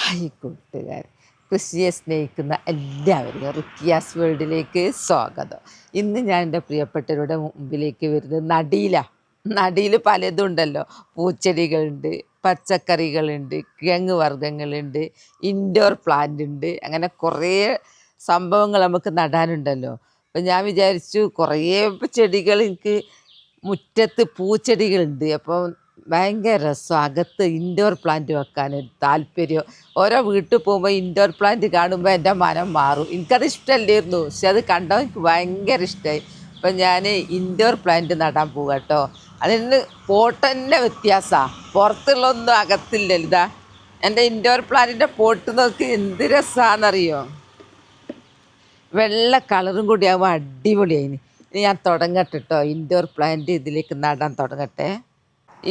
Hi കൂട്ടുകാർ, കൃഷിയെ സ്നേഹിക്കുന്ന എല്ലാവരും റുക്കിയാസ് വേൾഡിലേക്ക് സ്വാഗതം. ഇന്ന് ഞാൻ എൻ്റെ പ്രിയപ്പെട്ടവരുടെ മുമ്പിലേക്ക് വരുന്നത് നടിയിൽ പലതും ഉണ്ടല്ലോ. പൂച്ചെടികളുണ്ട്, പച്ചക്കറികളുണ്ട്, കിഴങ്ങ് വർഗ്ഗങ്ങളുണ്ട്, ഇൻഡോർ പ്ലാന്റ് ഉണ്ട്, അങ്ങനെ കുറേ സംഭവങ്ങൾ നമുക്ക് നടാനുണ്ടല്ലോ. അപ്പം ഞാൻ വിചാരിച്ചു കുറേ ചെടികൾ എനിക്ക് മുറ്റത്ത് പൂച്ചെടികളുണ്ട്. അപ്പോൾ ഭയങ്കര രസം, അകത്ത് ഇൻഡോർ പ്ലാന്റ് വെക്കാൻ ഒരു താല്പര്യം. ഓരോ വീട്ടിൽ പോകുമ്പോൾ ഇൻഡോർ പ്ലാന്റ് കാണുമ്പോൾ എൻ്റെ മനം മാറും. എനിക്കത് ഇഷ്ടമല്ലായിരുന്നു, പക്ഷെ അത് കണ്ടോ എനിക്ക് ഭയങ്കര ഇഷ്ടമായി. അപ്പം ഞാൻ ഇൻഡോർ പ്ലാന്റ് നടാൻ പോകുക കേട്ടോ. അതിന് പോട്ട് തന്നെ വ്യത്യാസമാണ്, പുറത്തുള്ളൊന്നും അകത്തില്ലല്ലോ. ഇതാ എൻ്റെ ഇൻഡോർ പ്ലാന്റിൻ്റെ പോട്ട് നോക്കി എന്ത് രസമാണെന്നറിയോ. വെള്ള കളറും കൂടി ആകുമ്പോൾ അടിപൊളിയായിന്. ഇനി ഞാൻ തുടങ്ങട്ടെ കേട്ടോ, ഇൻഡോർ പ്ലാന്റ് ഇതിലേക്ക് നടാൻ തുടങ്ങട്ടെ.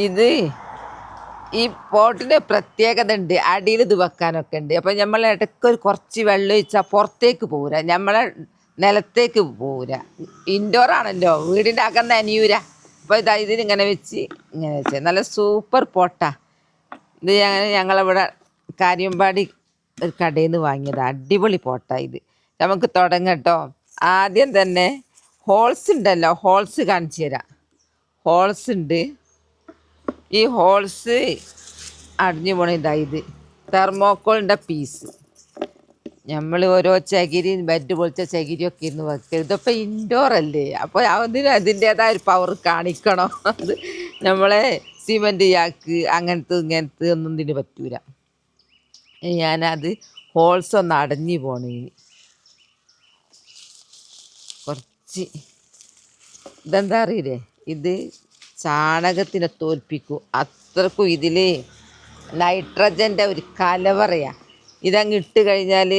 ഇത് ഈ പോട്ടിന് പ്രത്യേകത ഉണ്ട്, അടിയിൽ ഇത് വെക്കാനൊക്കെ ഉണ്ട്. അപ്പം നമ്മൾ ഇടയ്ക്ക് കുറച്ച് വെള്ളം ഒഴിച്ചാൽ പുറത്തേക്ക് പോരാ, നമ്മളെ നിലത്തേക്ക് പോരാ. ഇൻഡോർ ആണല്ലോ, വീടിൻ്റെ അകം നനയൂര. അപ്പോൾ ഇതാ ഇതിനിങ്ങനെ വെച്ച് ഇങ്ങനെ വെച്ച് നല്ല സൂപ്പർ പോട്ടാ ഇത്. ഞങ്ങളിവിടെ കാര്യമ്പാടി ഒരു കടയിൽ നിന്ന് വാങ്ങിയതാണ്, അടിപൊളി പോട്ടാ ഇത്. നമുക്ക് തുടങ്ങട്ടോ. ആദ്യം തന്നെ ഹോൾസ് ഉണ്ടല്ലോ, ഹോൾസ് കാണിച്ചു തരാം. ഹോൾസ് ഉണ്ട്, ഈ ഹോൾസ് അടിഞ്ഞു പോണ ഇത് തെർമോക്കോളിൻ്റെ പീസ്. നമ്മൾ ഓരോ ചകിരി ബെഡ് പൊളിച്ച ചകിരിയൊക്കെ ഇരുന്ന് വെക്കരുത്. ഇതിപ്പോൾ ഇൻഡോർ അല്ലേ, അപ്പോൾ അതിൻ്റേതായ ഒരു പവർ കാണിക്കണം. അത് നമ്മളെ സിമെൻറ്റ് ചാക്ക് ഇങ്ങനത്തെ ഒന്നും ഇതിന് പറ്റൂല. ഞാനത് ഹോൾസ് ഒന്ന് അടഞ്ഞു പോണേന് കുറച്ച് ഇതെന്താ അറിയില്ലേ, ഇത് ചാണകത്തിനെ തോൽപ്പിക്കും, അത്രക്കും ഇതിൽ നൈട്രജൻ്റെ ഒരു കലവറയാണ്. ഇതങ്ങ് ഇട്ട് കഴിഞ്ഞാൽ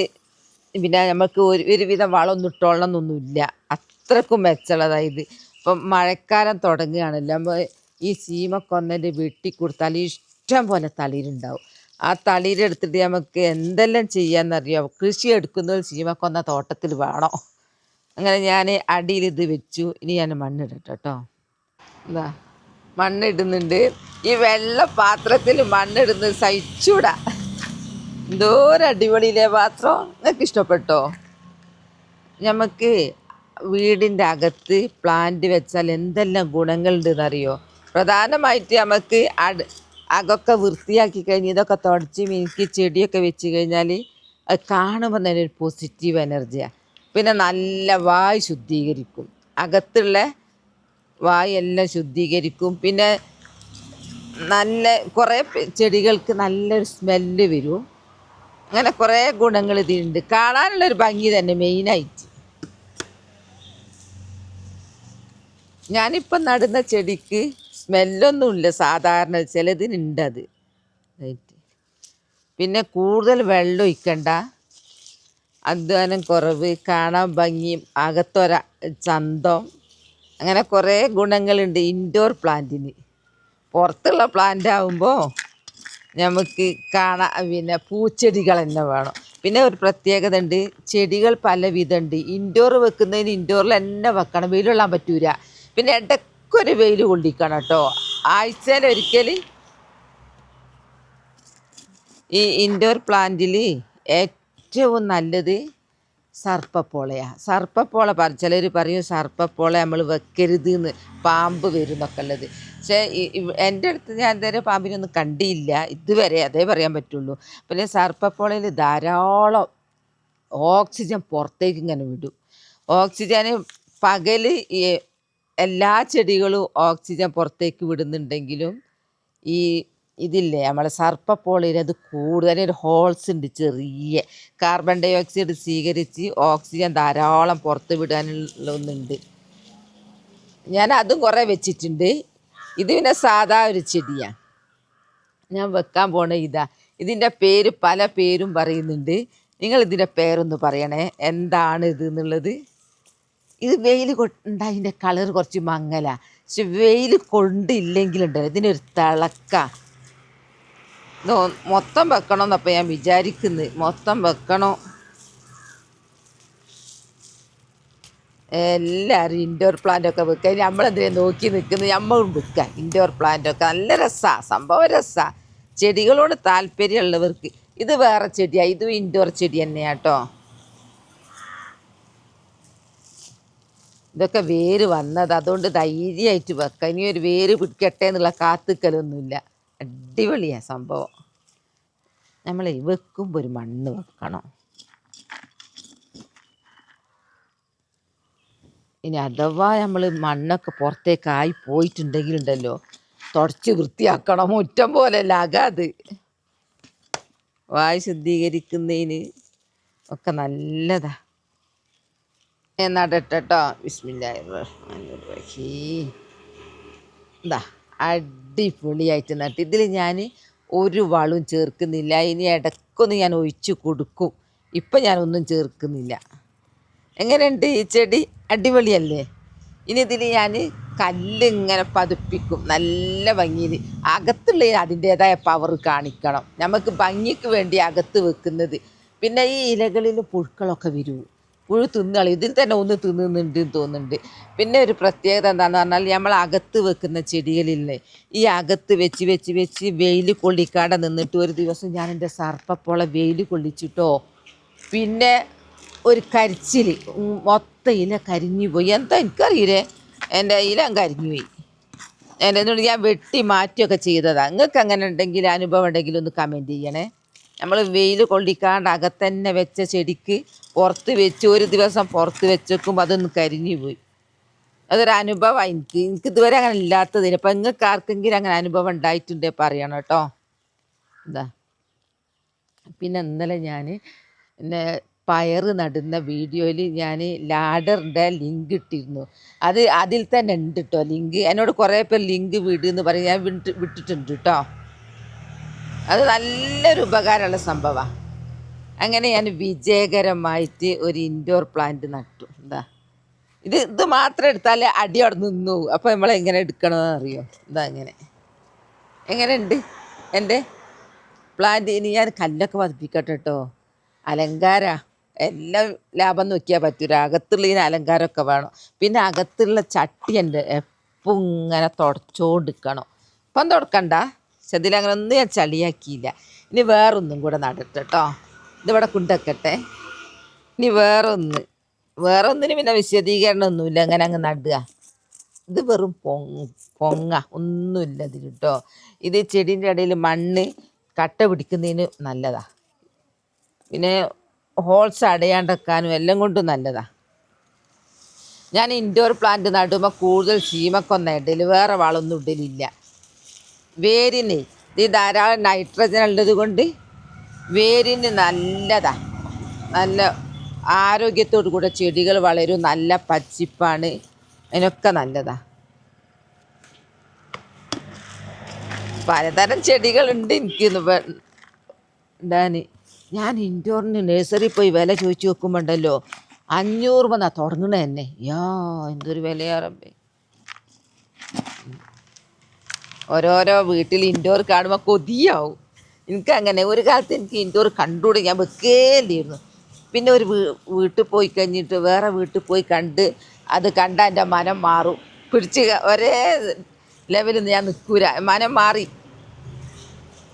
പിന്നെ നമുക്ക് ഒരുവിധം വളമൊന്നും ഇട്ടോളണമെന്നൊന്നുമില്ല, അത്രക്കും മെച്ചമുള്ളതാണ് ഇത്. ഇപ്പം മഴക്കാലം തുടങ്ങുകയാണല്ലോ, നമ്മൾ ഈ ചീമക്കൊന്നൻ്റെ വെട്ടിക്കൊടുത്താൽ ഇഷ്ടം പോലെ തളിരുണ്ടാവും. ആ തളിരെടുത്തിട്ട് നമുക്ക് എന്തെല്ലാം ചെയ്യാമെന്നറിയാം. കൃഷി എടുക്കുന്നത് ചീമക്കൊന്ന തോട്ടത്തിൽ വേണം. അങ്ങനെ ഞാൻ അടിയിൽ ഇത് വെച്ചു. ഇനി ഞാൻ മണ്ണിടട്ടെ കേട്ടോ. എന്താ മണ്ണിടുന്നുണ്ട്. ഈ വെള്ള പാത്രത്തിൽ മണ്ണിടുന്നത് സഹിച്ചൂടാ, എന്തോരടിപൊളിയിലെ പാത്രം. നിങ്ങൾക്ക് ഇഷ്ടപ്പെട്ടോ? നമുക്ക് വീടിൻ്റെ അകത്ത് പ്ലാന്റ് വെച്ചാൽ എന്തെല്ലാം ഗുണങ്ങളുണ്ടെന്നറിയോ. പ്രധാനമായിട്ട് നമുക്ക് അകൊക്കെ വൃത്തിയാക്കി കഴിഞ്ഞ് ഇതൊക്കെ തുടച്ച് മിനുക്കി ചെടിയൊക്കെ വെച്ച് കഴിഞ്ഞാൽ അത് കാണുമ്പോൾ തന്നെ ഒരു പോസിറ്റീവ് എനർജിയാണ്. പിന്നെ നല്ല വായു ശുദ്ധീകരിക്കും, അകത്തുള്ള വായെല്ലാം ശുദ്ധീകരിക്കും. പിന്നെ നല്ല കുറേ ചെടികൾക്ക് നല്ലൊരു സ്മെല്ല് വരും. അങ്ങനെ കുറേ ഗുണങ്ങൾ ഇതിനുണ്ട്. കാണാനുള്ളൊരു ഭംഗി തന്നെ മെയിനായിട്ട്. ഞാനിപ്പം നടുന്ന ചെടിക്ക് സ്മെല്ലൊന്നുമില്ല, സാധാരണ ചിലതിനുണ്ട് അത്. പിന്നെ കൂടുതൽ വെള്ളം ഒഴിക്കണ്ട, അധ്വാനം കുറവ്, കാണാൻ ഭംഗിയും, അകത്തൊര ചന്തം, അങ്ങനെ കുറേ ഗുണങ്ങളുണ്ട് ഇൻഡോർ പ്ലാന്റിന്. പുറത്തുള്ള പ്ലാന്റ് ആകുമ്പോൾ നമുക്ക് കാണാൻ പിന്നെ പൂച്ചെടികൾ തന്നെ വേണം. പിന്നെ ഒരു പ്രത്യേകത ഉണ്ട്, ചെടികൾ പല വിധമുണ്ട്. ഇൻഡോർ വെക്കുന്നതിന് ഇൻഡോറിൽ തന്നെ വെക്കണം, വെയിൽ കൊള്ളാൻ പറ്റൂല. പിന്നെ ഇടയ്ക്കൊരു വെയിൽ കൊള്ളിക്കണം കേട്ടോ, ആഴ്ചയിലൊരിക്കൽ. ഈ ഇൻഡോർ പ്ലാന്റിൽ ഏറ്റവും നല്ലത് സർപ്പപ്പോളയാണ്. സർപ്പപ്പോള ചിലർ പറയും സർപ്പപ്പോള നമ്മൾ വെക്കരുത് എന്ന്, പാമ്പ് വരും എന്നൊക്കെ ഉള്ളത്. പക്ഷേ എൻ്റെ അടുത്ത് ഞാൻ ഇതുവരെ പാമ്പിനൊന്നും കണ്ടിയില്ല ഇതുവരെ, അതേ പറയാൻ പറ്റുള്ളൂ. പിന്നെ സർപ്പപ്പോളയിൽ ധാരാളം ഓക്സിജൻ പുറത്തേക്ക് ഇങ്ങനെ വിടും. ഓക്സിജന് പകൽ എല്ലാ ചെടികളും ഓക്സിജൻ പുറത്തേക്ക് വിടുന്നുണ്ടെങ്കിലും ഈ ഇതില്ലേ നമ്മളെ സർപ്പപ്പോളയിൽ അത് കൂടുതൽ ഒരു ഹോൾസ് ഉണ്ട്, ചെറിയ കാർബൺ ഡൈ ഓക്സൈഡ് സ്വീകരിച്ച് ഓക്സിജൻ ധാരാളം പുറത്ത് വിടാനുള്ള ഒന്നുണ്ട്. ഞാൻ അതും കുറേ വെച്ചിട്ടുണ്ട്. ഇത് പിന്നെ സാധാ ഒരു ചെടിയാണ്. ഞാൻ വെക്കാൻ പോണ ഇതിൻ്റെ പേര് പല പേരും പറയുന്നുണ്ട്. നിങ്ങൾ ഇതിൻ്റെ പേരൊന്ന് പറയണേ, എന്താണ് ഇത് എന്നുള്ളത്. ഇത് വെയിൽ കൊണ്ടതിൻ്റെ കളർ കുറച്ച് മങ്ങലാണ്, പക്ഷെ വെയിൽ കൊണ്ടില്ലെങ്കിലുണ്ടല്ലോ ഇതിനൊരു തിളക്ക. ഇത് മൊത്തം വെക്കണമെന്നപ്പോൾ ഞാൻ വിചാരിക്കുന്നത്, മൊത്തം വെക്കണോ. എല്ലാവരും ഇൻഡോർ പ്ലാന്റൊക്കെ വെക്കുക, നമ്മളെന്തിനാ നോക്കി നിൽക്കുന്നത്, നമ്മളും വെക്കുക ഇൻഡോർ പ്ലാന്റൊക്കെ. നല്ല രസമാണ് സംഭവം, രസമാണ്. ചെടികളോട് താല്പര്യമുള്ളവർക്ക് ഇത് വേറെ ചെടിയാണ്, ഇതും ഇൻഡോർ ചെടി തന്നെയാണ് കേട്ടോ. ഇതൊക്കെ വേര് വന്നത്, അതുകൊണ്ട് ധൈര്യമായിട്ട് വെക്കാം. ഇനി ഒരു വേര് പിടിക്കട്ടെ എന്നുള്ള കാത്തുക്കലൊന്നുമില്ല. അടിപൊളിയാണ് സംഭവം. നമ്മൾ വെക്കുമ്പോൾ ഒരു മണ്ണ് വെക്കണം. ഇനി അഥവാ നമ്മൾ മണ്ണൊക്കെ പുറത്തേക്കായി പോയിട്ടുണ്ടെങ്കിലുണ്ടല്ലോ, തുടച്ച് വൃത്തിയാക്കണം. മുറ്റം പോലെയല്ല അകാത്. വായു ശുദ്ധീകരിക്കുന്നതിന് ഒക്കെ നല്ലതാ. നടട്ടോ. ബിസ്മില്ലാഹിർ-റഹ്മാനിർ-റഹീം. എന്താ അടിപൊളിയായിട്ട് നട്ട്. ഇതിൽ ഞാൻ ഒരു വളവും ചേർക്കുന്നില്ല. ഇനി ഇടയ്ക്കൊന്ന് ഞാൻ ഒഴിച്ചു കൊടുക്കും. ഇപ്പം ഞാനൊന്നും ചേർക്കുന്നില്ല. എങ്ങനെയുണ്ട് ഈ ചെടി? അടിപൊളിയല്ലേ? ഇനി ഇതിൽ ഞാൻ കല്ലിങ്ങനെ പതിപ്പിക്കും നല്ല ഭംഗിയിൽ. അകത്തുള്ളതിന് അതിൻ്റേതായ പവർ കാണിക്കണം. നമുക്ക് ഭംഗിക്ക് വേണ്ടി അകത്ത് വെക്കുന്നത്. പിന്നെ ഈ ഇലകളിൽ പുഴുക്കളൊക്കെ വരൂ. പുഴു തിന്നുകളി. ഇതിൽ തന്നെ ഒന്ന് തിന്നുന്നുണ്ട് തോന്നുന്നുണ്ട്. പിന്നെ ഒരു പ്രത്യേകത എന്താണെന്ന് പറഞ്ഞാൽ, നമ്മൾ അകത്ത് വെക്കുന്ന ചെടികളില്ലേ, ഈ അകത്ത് വെച്ച് വെച്ച് വെച്ച് വെയിൽ കൊള്ളിക്കാതെ നിന്നിട്ട് ഒരു ദിവസം ഞാൻ എൻ്റെ സർപ്പപ്പോളെ വെയിൽ കൊള്ളിച്ചിട്ടോ, പിന്നെ ഒരു കരിച്ചിൽ, മൊത്തം ഇല കരിഞ്ഞു പോയി. എന്താ എനിക്കറിയില്ലേ, എൻ്റെ ഇല കരിഞ്ഞു പോയി. എന്നോട് ഞാൻ വെട്ടി മാറ്റിയൊക്കെ ചെയ്തതാണ്. നിങ്ങൾക്ക് അങ്ങനെ ഉണ്ടെങ്കിൽ, അനുഭവം ഉണ്ടെങ്കിൽ ഒന്ന് കമൻറ്റ് ചെയ്യണേ. നമ്മൾ വെയിൽ കൊള്ളിക്കാണ്ട് അകത്തന്നെ വെച്ച ചെടിക്ക് പുറത്ത് വെച്ച് ഒരു ദിവസം പുറത്ത് വെച്ചേക്കുമ്പോൾ അതൊന്ന് കരിഞ്ഞു പോയി. അതൊരു അനുഭവമാണ് എനിക്ക് ഇതുവരെ അങ്ങനെ ഇല്ലാത്തതിന്. അപ്പം നിങ്ങൾക്ക് ആർക്കെങ്കിലും അങ്ങനെ അനുഭവം ഉണ്ടായിട്ടുണ്ടെങ്കിൽ പറയണം കേട്ടോ. എന്താ പിന്നെ ഇന്നലെ ഞാൻ പിന്നെ പയർ നടുന്ന വീഡിയോയിൽ ഞാൻ ലാഡറിൻ്റെ ലിങ്ക് ഇട്ടിരുന്നു. അതിൽ തന്നെ ഉണ്ട് കേട്ടോ ലിങ്ക്. എന്നോട് കുറേ പേർ ലിങ്ക് വിടുമെന്ന് പറയും. ഞാൻ വിട്ടിട്ടുണ്ട് കേട്ടോ. അത് നല്ലൊരു ഉപകാരമുള്ള സംഭവമാണ്. അങ്ങനെ ഞാൻ വിജയകരമായിട്ട് ഒരു ഇൻഡോർ പ്ലാന്റ് നട്ടു. എന്താ ഇത് മാത്രം എടുത്താലേ അടി അവിടെ നിന്നു പോകും. അപ്പോൾ നമ്മളെങ്ങനെ എടുക്കണമെന്ന് അറിയോ? എന്താ എങ്ങനെയുണ്ട് എൻ്റെ പ്ലാന്റ്? ഇനി ഞാൻ കല്ലൊക്കെ പതിപ്പിക്കട്ടെ കേട്ടോ. അലങ്കാര എല്ലാം ലാഭം നോക്കിയാൽ പറ്റൂല. അകത്തുള്ളതിന് അലങ്കാരമൊക്കെ വേണം. പിന്നെ അകത്തുള്ള ചട്ടി എൻ്റെ എപ്പം ഇങ്ങനെ തുടച്ചോണ്ടിരിക്കണം. ഇപ്പം തുടക്കണ്ട, ചെതിലങ്ങനെ ഒന്നും ഞാൻ ചളിയാക്കിയില്ല. ഇനി വേറൊന്നും കൂടെ നടട്ടെ കേട്ടോ. ഇതിവിടെ കൊണ്ടുവെക്കട്ടെ. ഇനി വേറൊന്നിന് പിന്നെ വിശദീകരണമൊന്നുമില്ല. അങ്ങനെ അങ്ങ് നടുക. ഇത് വെറും പൊങ്ങ ഒന്നുമില്ല ഇതിൽ കേട്ടോ. ഇത് ചെടീൻ്റെ ഇടയിൽ മണ്ണ് കട്ട പിടിക്കുന്നതിന് നല്ലതാണ്. പിന്നെ ഹോൾസ് അടയാണ്ടെക്കാനും എല്ലാം കൊണ്ടും നല്ലതാണ്. ഞാൻ ഇൻഡോർ പ്ലാന്റ് നടുമ്പോൾ കൂടുതൽ ചീമക്കൊന്നും ഇടൽ, വേറെ വളമൊന്നും ഇടലില്ല. വേരിന് ഇത് ധാരാളം നൈട്രജൻ ഉള്ളത് കൊണ്ട് വേരിന് നല്ലതാണ്. നല്ല ആരോഗ്യത്തോടു കൂടെ ചെടികൾ വളരും. നല്ല പച്ചിപ്പാണ്. അതിനൊക്കെ നല്ലതാണ്. പലതരം ചെടികളുണ്ട് എനിക്ക് ഇടാൻ. ഞാൻ ഇൻഡോറിന് നഴ്സറി പോയി വില ചോദിച്ചു വെക്കുമ്പോണ്ടല്ലോ 500 രൂപ തുടങ്ങണ തന്നെ. എന്തൊരു വിലയാറമ്പേ. ഓരോരോ വീട്ടിൽ ഇൻഡോർ കാണുമ്പോൾ കൊതിയാവും. എനിക്കങ്ങനെ ഒരു കാലത്ത് എനിക്ക് ഇൻഡോർ കണ്ടുകൂടെ, ഞാൻ വെക്കേണ്ടിയിരുന്നു. പിന്നെ ഒരു വീട്ടിൽ പോയി കഴിഞ്ഞിട്ട് വേറെ വീട്ടിൽ പോയി കണ്ട് അത് കണ്ട എൻ്റെ മനം മാറും. പിടിച്ച് ഒരേ ലെവലിൽ ഞാൻ നിൽക്കൂല, മനം മാറി.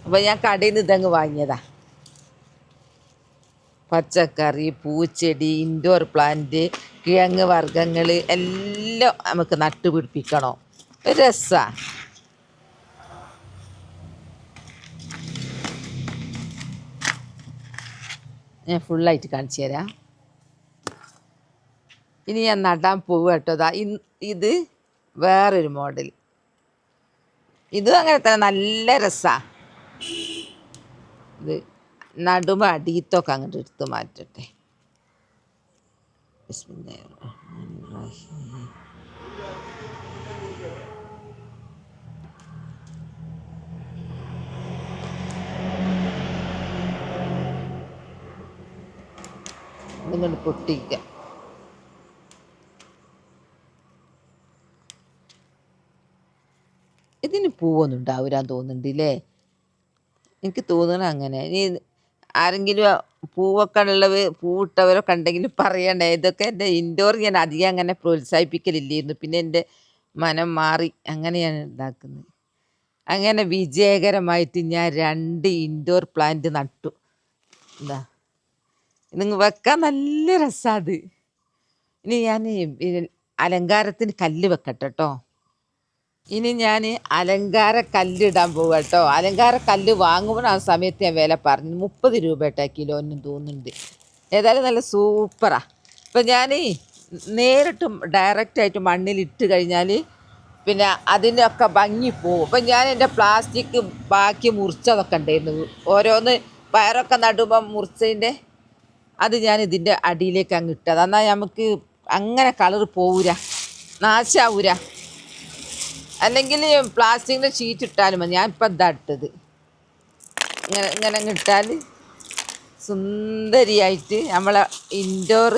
അപ്പോൾ ഞാൻ കടയിൽ നിന്ന് ഇതങ്ങ് വാങ്ങിയതാ. പച്ചക്കറി, പൂച്ചെടി, ഇൻഡോർ പ്ലാന്റ്, കിഴങ്ങ് വർഗ്ഗങ്ങൾ എല്ലാം നമുക്ക് നട്ടുപിടിപ്പിക്കണം. ഒരു രസമാണ്. ഞാൻ ഫുള്ളായിട്ട് കാണിച്ചു തരാം. ഇനി ഞാൻ നടാൻ പോവുക കേട്ടോ. ഇത് വേറൊരു മോഡൽ. ഇതും അങ്ങനെ തന്നെ നല്ല രസമാണ്. ഇത് നടുമ്പോൾ അടിയത്തൊക്കെ അങ്ങോട്ട് എടുത്ത് മാറ്റട്ടെ. ബിസ്മില്ലാഹിർ-റഹ്മാനിർ-റഹീം. ഇങ്ങോട്ട് പൊട്ടിക്കുക. ഇതിന് പൂവൊന്നും ഉണ്ടാവില്ലാന്ന് തോന്നുന്നുണ്ടല്ലേ? എനിക്ക് തോന്നണം അങ്ങനെ. ഇനി ആരെങ്കിലും പൂവൊക്കെ ഉള്ളവർ, പൂവിട്ടവരൊക്കെ ഉണ്ടെങ്കിൽ പറയണേ. ഇതൊക്കെ എൻ്റെ ഇൻഡോർ ഞാൻ അധികം അങ്ങനെ പ്രോത്സാഹിപ്പിക്കലില്ലായിരുന്നു. പിന്നെ എൻ്റെ മനം മാറി, അങ്ങനെയാണ് ഇതാക്കുന്നത്. അങ്ങനെ വിജയകരമായിട്ട് ഞാൻ 2 ഇൻഡോർ പ്ലാന്റ് നട്ടു. എന്താ നിങ്ങൾ വെക്കാൻ നല്ല രസാത്. ഇനി ഞാൻ അലങ്കാരത്തിന് കല്ല് വെക്കട്ടെ കേട്ടോ. ഇനി ഞാൻ അലങ്കാര കല്ലിടാൻ പോകുക കേട്ടോ. അലങ്കാര കല്ല് വാങ്ങുമ്പോൾ ആ സമയത്ത് ഞാൻ വില പറഞ്ഞു 30 രൂപ കേട്ടോ കിലോനും തോന്നുന്നുണ്ട്. ഏതായാലും നല്ല സൂപ്പറാ. ഇപ്പം ഞാൻ നേരിട്ട് ഡയറക്റ്റായിട്ട് മണ്ണിലിട്ട് കഴിഞ്ഞാൽ പിന്നെ അതിൻ്റെയൊക്കെ ഭംഗി പോവും. അപ്പം ഞാൻ എൻ്റെ പ്ലാസ്റ്റിക് ബാക്കി മുറിച്ചതൊക്കെ ഉണ്ടായിരുന്നു, ഓരോന്ന് പയറൊക്കെ നടുമ്പം മുറിച്ചതിൻ്റെ അത് ഞാൻ ഇതിൻ്റെ അടിയിലേക്ക് അങ്ങ് ഇട്ടത്. എന്നാൽ നമുക്ക് അങ്ങനെ കളർ പോവൂല, നാശാവൂല. അല്ലെങ്കിൽ പ്ലാസ്റ്റിക്കിൻ്റെ ഷീറ്റ് ഇട്ടാലും മതി. ഞാൻ ഇപ്പം ഇതാ ഇട്ടത്. ഇങ്ങനെ ഇങ്ങനെ അങ്ങ് ഇട്ടാൽ സുന്ദരിയായിട്ട് നമ്മളെ ഇൻഡോർ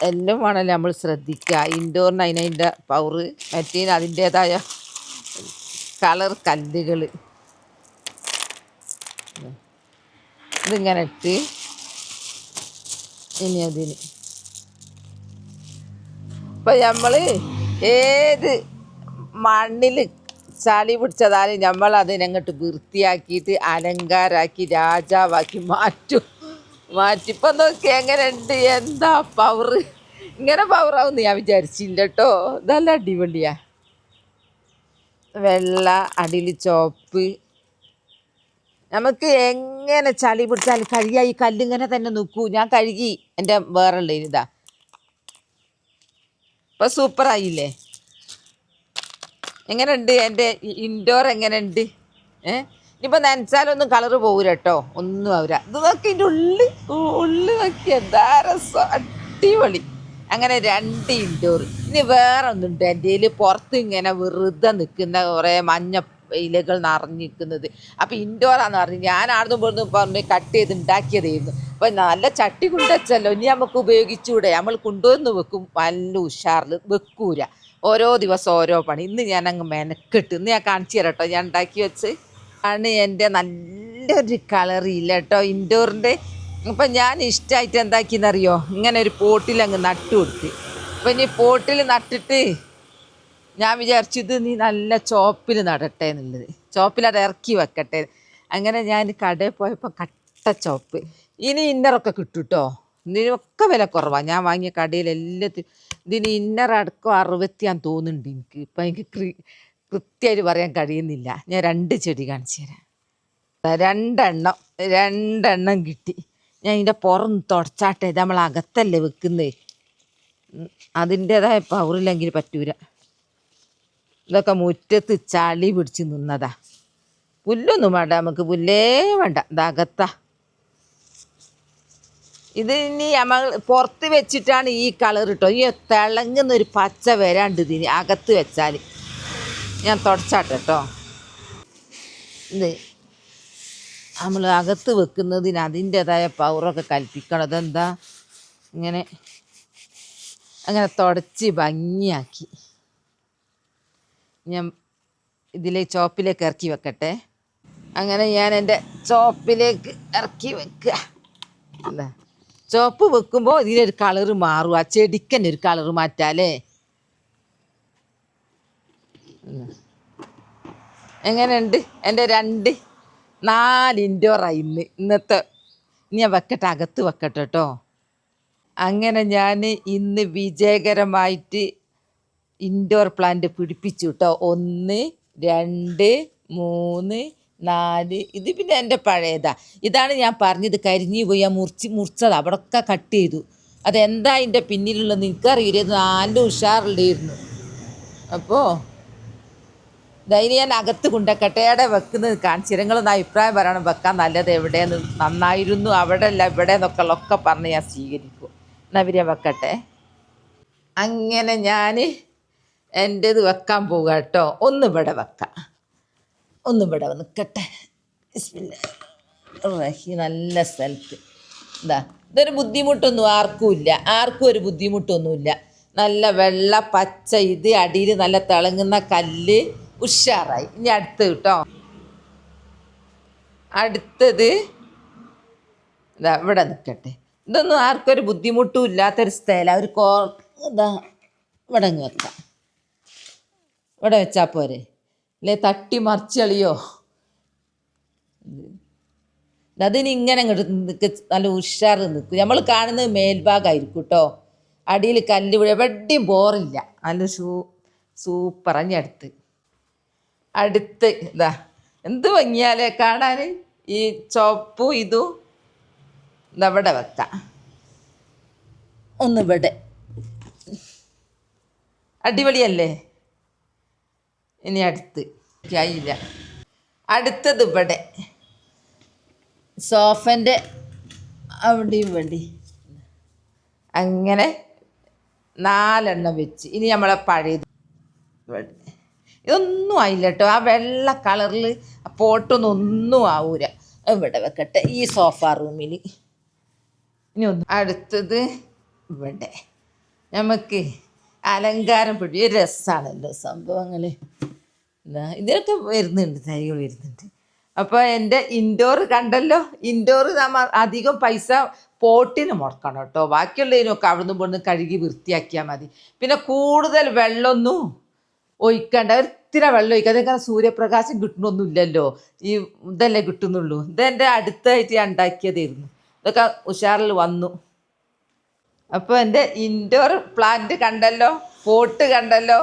എല്ലാം വേണമല്ലോ നമ്മൾ ശ്രദ്ധിക്കുക. ഇൻഡോറിന് അതിൻ്റെ പവറ്, മറ്റേന് അതിൻ്റേതായ കളർ കല്ലുകൾ. ഇതിങ്ങനെ ഇട്ട് ഇനി അതിന് ഇപ്പം നമ്മൾ ഏത് മണ്ണിൽ ചളി പിടിച്ചതാലും നമ്മൾ അതിനങ്ങോട്ട് വൃത്തിയാക്കിയിട്ട് അലങ്കാരാക്കി രാജാവാക്കി മാറ്റിപ്പം നോക്കി എങ്ങനെ ഉണ്ട്, എന്താ പവറ്. ഇങ്ങനെ പവറാവുമെന്ന് ഞാൻ വിചാരിച്ചില്ല കേട്ടോ. ഇതെല്ലാം അടിപൊളിയാ. വെള്ള അടിയിൽ ചോപ്പ്. നമുക്ക് എങ്ങനെ ചളി പിടിച്ചാൽ കഴുകിയാൽ ഈ കല്ലിങ്ങനെ തന്നെ നിൽക്കൂ. ഞാൻ കഴുകി എൻ്റെ വേറെ ഉള്ള ഇതാ. ഇപ്പം സൂപ്പറായില്ലേ? എങ്ങനെയുണ്ട് എൻ്റെ ഇൻഡോർ? എങ്ങനെയുണ്ട്? ഇനിയിപ്പോൾ നനച്ചാലൊന്നും കളറ് പോകൂല കേട്ടോ, ഒന്നും ആവില്ല. ഇത് നോക്കി ഇതിൻ്റെ ഉള്ളി നോക്കി എന്താ രസം, അടിപൊളി. അങ്ങനെ 2 ഇൻഡോർ. ഇനി വേറെ ഒന്നുണ്ട് എൻ്റെ കയ്യിൽ, പുറത്ത് ഇങ്ങനെ വെറുതെ നിൽക്കുന്ന കുറേ മഞ്ഞ ഇലകൾ നിറഞ്ഞിരിക്കുന്നത്. അപ്പം ഇൻഡോറാന്ന് പറഞ്ഞു. ഞാൻ ആടുന്ന് പോടുന്നു പറഞ്ഞ് കട്ട് ചെയ്ത് ഉണ്ടാക്കിയതായിരുന്നു. അപ്പം നല്ല ചട്ടി കൊണ്ടുവച്ചല്ലോ, ഇനി നമുക്ക് ഉപയോഗിച്ചുകൂടെ? നമ്മൾ കൊണ്ടുവന്ന് വെക്കും നല്ല ഉഷാറിൽ, വെക്കൂല. ഓരോ ദിവസം ഓരോ പണി. ഇന്ന് ഞാൻ അങ്ങ് മെനക്കെട്ട്. ഇന്ന് ഞാൻ കാണിച്ചു തരാം കേട്ടോ, ഞാൻ ഉണ്ടാക്കി വെച്ച് ആണ് എൻ്റെ നല്ലൊരു കളറില്ല കേട്ടോ ഇൻഡോറിൻ്റെ. അപ്പം ഞാൻ ഇഷ്ടമായിട്ട് എന്താക്കിയെന്നറിയോ, ഇങ്ങനെ ഒരു പോട്ടിൽ അങ്ങ് നട്ടു കൊടുത്ത്. അപ്പം ഇനി പോട്ടിൽ നട്ടിട്ട് ഞാൻ വിചാരിച്ചു ഇത് നീ നല്ല ചോപ്പിൽ നടട്ടെ എന്നുള്ളത്, ചോപ്പിൽ അത് ഇറക്കി വെക്കട്ടെ. അങ്ങനെ ഞാൻ കടയിൽ പോയപ്പോൾ കട്ട ചോപ്പ്. ഇനി ഇന്നറൊക്കെ കിട്ടും കേട്ടോ, ഇതിനൊക്കെ വില കുറവാണ്. ഞാൻ വാങ്ങിയ കടയിൽ എല്ലാത്തിനും ഇതിന് ഇന്നർ അടക്കം 60 തോന്നുന്നുണ്ട് എനിക്ക്. ഇപ്പം എനിക്ക് കൃത്യമായിട്ട് പറയാൻ കഴിയുന്നില്ല. ഞാൻ 2 ചെടി കാണിച്ചു തരാം. 2 എണ്ണം കിട്ടി. ഞാൻ ഇതിൻ്റെ പുറം തുടച്ചാട്ടെ, ഇത് നമ്മൾ അകത്തല്ലേ വെക്കുന്നത്, അതിൻ്റേതായ പവറില്ലെങ്കിൽ പറ്റൂല. ഇതൊക്കെ മുറ്റത്ത് ചളി പിടിച്ച് നിന്നതാ. പുല്ലൊന്നും വേണ്ട നമുക്ക്, പുല്ലേ വേണ്ട, ഇതകത്താ. ഇത് ഇനി നമ്മൾ പുറത്ത് വെച്ചിട്ടാണ് ഈ കളർ കിട്ടോ. ഈ തിളങ്ങുന്നൊരു പച്ച വരാണ്ട് ഇതിന് അകത്ത് വെച്ചാൽ. ഞാൻ തുടച്ചാട്ടെ കേട്ടോ. ഇത് നമ്മൾ അകത്ത് വെക്കുന്നതിന് അതിൻ്റേതായ പവറൊക്കെ കൽപ്പിക്കണം. അതെന്താ ഇങ്ങനെ അങ്ങനെ തുടച്ച് ഭംഗിയാക്കി ഞാൻ ഇതിലേക്ക് ചോപ്പിലേക്ക് ഇറക്കി വെക്കട്ടെ. അങ്ങനെ ഞാൻ എൻ്റെ ചോപ്പിലേക്ക് ഇറക്കി വെക്കുക. അല്ല, ചോപ്പ് വെക്കുമ്പോൾ ഇതിനൊരു കളറ് മാറും, ആ ചെടിക്കന്നെ ഒരു കളറ് മാറ്റാലേ. എങ്ങനെയുണ്ട് എൻ്റെ 4 ഇൻഡോറായി ഇന്നത്തെ. ഞാൻ വെക്കട്ടെ, അകത്ത് വെക്കട്ടെ കേട്ടോ. അങ്ങനെ ഞാൻ ഇന്ന് വിജയകരമായിട്ട് ഇൻഡോർ പ്ലാന്റ് പിടിപ്പിച്ചു കേട്ടോ. 1 2 3 4. ഇത് പിന്നെ എൻ്റെ പഴയതാ. ഇതാണ് ഞാൻ പറഞ്ഞത്, കരിഞ്ഞു പോയി. ഞാൻ മുറിച്ചത് അവിടെയൊക്കെ കട്ട് ചെയ്തു. അതെന്താ അതിൻ്റെ പിന്നിലുള്ളത് എനിക്കറിയില്ലായിരുന്നു, നല്ല ഉഷാറുണ്ടായിരുന്നു. അപ്പോൾ ഇനി ഞാൻ അകത്ത് കൊണ്ടക്കട്ടെ. എവിടെ വെക്കുന്നത് കാണിച്ചു. നിങ്ങളൊന്ന് അഭിപ്രായം പറയണം, വെക്കാൻ നല്ലത് എവിടെയെന്ന്, നന്നായിരുന്നു അവിടെ അല്ല ഇവിടെ എന്നൊക്കെ പറഞ്ഞ് ഞാൻ സ്വീകരിക്കും. എന്നാൽ ഇവരെ വെക്കട്ടെ. അങ്ങനെ ഞാൻ എൻ്റേത് വെക്കാൻ പോവുക കേട്ടോ. ഇവിടെ വെക്കാം, ഇവിടെ നിൽക്കട്ടെ. ബിസ്മില്ലാഹിർ നല്ല സ്ഥലത്ത്. ഇതൊരു ബുദ്ധിമുട്ടൊന്നും ആർക്കും ഒരു ബുദ്ധിമുട്ടൊന്നുമില്ല. നല്ല വെള്ള പച്ച, ഇത് അടിയിൽ നല്ല തിളങ്ങുന്ന കല്ല്, ഉഷാറായി. ഇനി അടുത്ത് കേട്ടോ. അടുത്തത് ഇവിടെ നിൽക്കട്ടെ. ഇതൊന്നും ആർക്കൊരു ബുദ്ധിമുട്ടും ഇല്ലാത്തൊരു സ്ഥലം. ഒരു ഇവിടെ അങ്ങ് വെക്കാം. ഇവിടെ വെച്ചാൽ പോരെ, അല്ലേ തട്ടി മറിച്ചളിയോ. അതിന് ഇങ്ങനെ അങ്ങോട്ട് നിൽക്ക് നല്ല ഉഷാറ് നിൽക്കും. നമ്മൾ കാണുന്നത് മേൽഭാഗമായിരിക്കും കേട്ടോ. അടിയിൽ കല്ല് വീഴ എവിടെയും ബോറില്ല. നല്ല സൂപ്പറാണ്. അടുത്ത് ഇതാ എന്ത് ഭംഗിയാലേ കാണാൻ. ഈ ചുവപ്പും ഇതും ഇതവിടെ വെക്കാം. ഒന്നിവിടെ അടിപൊളിയല്ലേ. ഇനി ആയില്ല. അടുത്തത് ഇവിടെ സോഫൻ്റെ അവിടെയും ഇവിടെ അങ്ങനെ 4 എണ്ണം വെച്ച്. ഇനി നമ്മളെ പഴയത് ഇതൊന്നും ആയില്ല കേട്ടോ. ആ വെള്ള കളറിൽ പോട്ടൊന്നും ആവൂല. ഇവിടെ വെക്കട്ടെ ഈ സോഫ റൂമിൽ. ഇനി അടുത്തത് ഇവിടെ നമുക്ക് അലങ്കാരം പിടിച്ച രസമാണല്ലോ സംഭവങ്ങൾ. ഇതിലൊക്കെ വരുന്നുണ്ട്, തൈകൾ വരുന്നുണ്ട്. അപ്പോൾ എൻ്റെ ഇൻഡോർ കണ്ടല്ലോ. ഇൻഡോർ നമ്മൾ അധികം പൈസ പോട്ടിന് മുടക്കണം കേട്ടോ. ബാക്കിയുള്ളതിനൊക്കെ അവിടുന്ന് ഇവിടുന്ന് കഴുകി വൃത്തിയാക്കിയാൽ മതി. പിന്നെ കൂടുതൽ വെള്ളമൊന്നും ഒഴിക്കണ്ട. ഒത്തിരി വെള്ളം ഒഴിക്കുക. അതൊക്കെ സൂര്യപ്രകാശം കിട്ടണമൊന്നുമില്ലല്ലോ. ഈ ഇതല്ലേ കിട്ടുന്നുള്ളൂ. ഇതെൻ്റെ അടുത്തായിട്ട് ഞാൻ ഉണ്ടാക്കിയതായിരുന്നു. ഇതൊക്കെ ഉഷാറിൽ വന്നു. അപ്പോൾ എൻ്റെ ഇൻഡോർ പ്ലാന്റ് കണ്ടല്ലോ, പോട്ട് കണ്ടല്ലോ.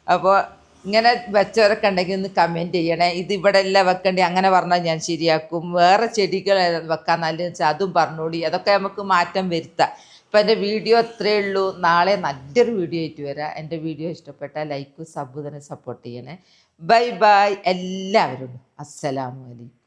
അപ്പോൾ ഇങ്ങനെ വെച്ചവരൊക്കെ ഉണ്ടെങ്കിൽ ഒന്ന് കമൻറ്റ് ചെയ്യണേ. ഇത് ഇവിടെ എല്ലാം വെക്കണ്ടേ അങ്ങനെ പറഞ്ഞാൽ ഞാൻ ശരിയാക്കും. വേറെ ചെടികൾ വെക്കാൻ നല്ലതെന്ന് വെച്ചാൽ അതും പറഞ്ഞോളി. അതൊക്കെ നമുക്ക് മാറ്റം വരുത്താം. അപ്പോൾ എൻ്റെ വീഡിയോ അത്രയേ ഉള്ളൂ. നാളെ നല്ലൊരു വീഡിയോ ആയിട്ട് വരാം. എൻ്റെ വീഡിയോ ഇഷ്ടപ്പെട്ടാൽ ലൈക്കും സബ്ബ് തന്നെ സപ്പോർട്ട് ചെയ്യണേ. ബൈ ബൈ എല്ലാവരോടും. അസ്സലാമു അലൈക്കും.